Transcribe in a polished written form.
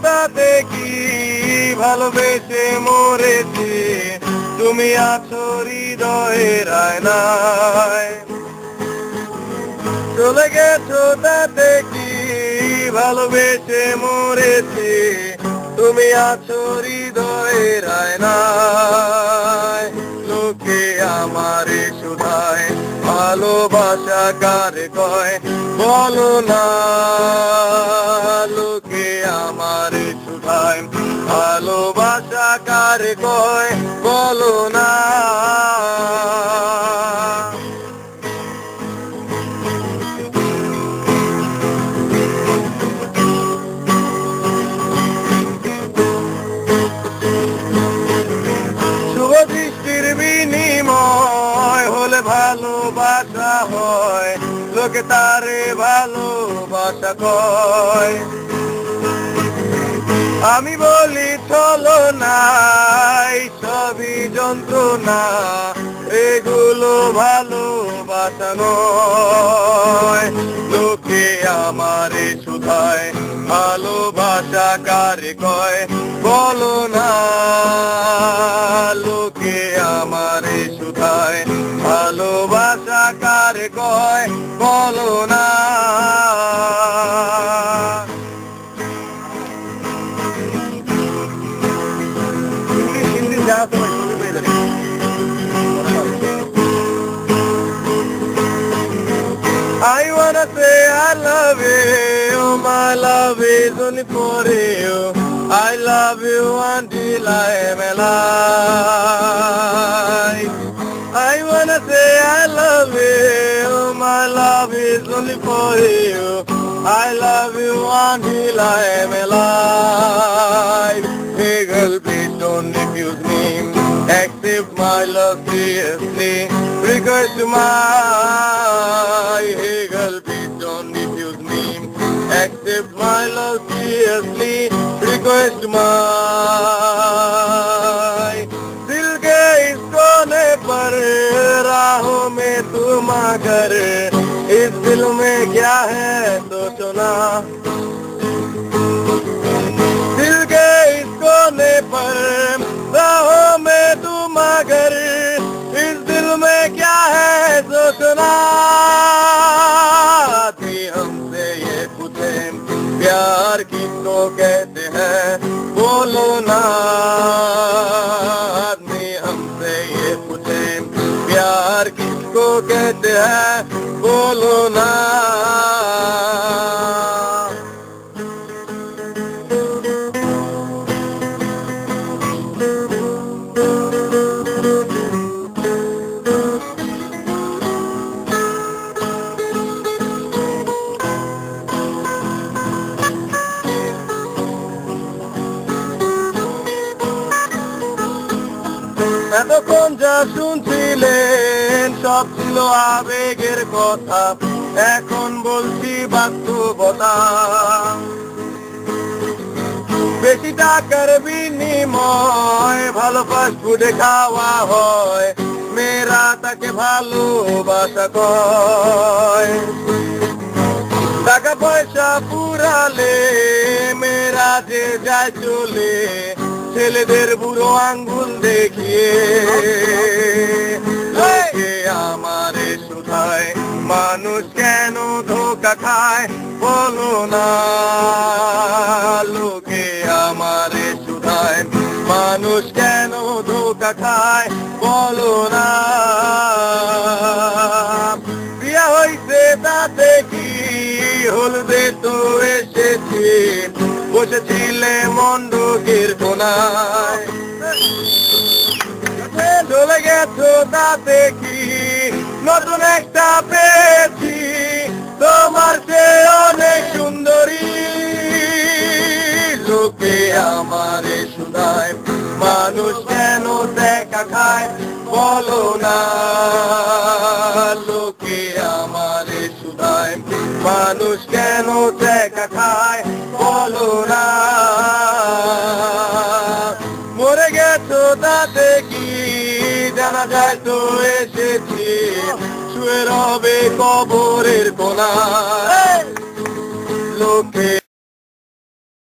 তাতে কি ভালোবেসে মরেছি তুমি আছো হৃদয়ের আয়নায় চলে গেছো তাতে কি ভালোবেসে মরেছি তুমি আছো হৃদয়ের আয়নায় লোকে আমারে শুধায় ভালোবাসা কারে কয় বলো না লোকে আমারে শুধায় ভালোবাসা কারে কয় বলো না দৃষ্টির বিনিময় হলে ভালোবাসা হয় লোকে তারে ভালোবাসা কয় আমি বলি চলো না সবই যন্ত্রণা এগুলো ভালোবাসা নয় লোকে আমারে শুধায় ভালোবাসা কারে কয় বলো না লোকে আমারে শুধায় ভালোবাসা কারে কয় বলো না I wanna say I love you, my love is only for you. I love you until I am alive. I wanna say I love you, my love is only for you. I love you until I am alive. Hey girl, please don't refuse me. Accept my love seriously. Request my hey girl, please don't refuse me. Accept my love seriously. Request my दिल के इस कोने पर राहों में तुम आकर इस दिल में क्या है सोचो ना दिल के इस कोने पर राहों में तुम आकर इस दिल में क्या है सोचना आदमी हमसे ये पूछे प्यार किसको कहते हैं बोलो ना आदमी हमसे ये पूछे प्यार किसको कहते हैं बोलो ना এতক্ষণ যা শুনছিলেন সব ছিল আবেগের কথা এখন বলছি বাস্তবতা বেশি টাকার বিনিময় ভালো ফাস্ট ফুডে খাওয়া হয় মেয়েরা তাকে ভালোবাসা কয়। টাকা পয়সা ফুরালে মেয়েরা যে যায় চলে, ছেলেদের বুড়ো আঙ্গুল দেখিয়ে। লোকে আমারে শুধায় মানুষ কেন ধোকা খায় বলো না, লোকে আমারে শুধায় মানুষ কেন ধোকা খায় বলো না। বিয়া হইছে তাতে কি, হলদে তো এসেছি, বসেছিলে মণ্ডকের কোনায়। চলে গেছো তাতে কি, নতুন একটা পেয়েছি, তোমার চেয়ে অনেক সুন্দরী। লোকে আমারে শুধায় মানুষ কেন দেখা খায় বলো না, লোকে আমারে শুধায় মানুষ কেন দেখা খায় বলো না। মরে গেছো তাতে কি, জানা যায় তো এসেছি, শুয়ে রবে কবরের কোনায়।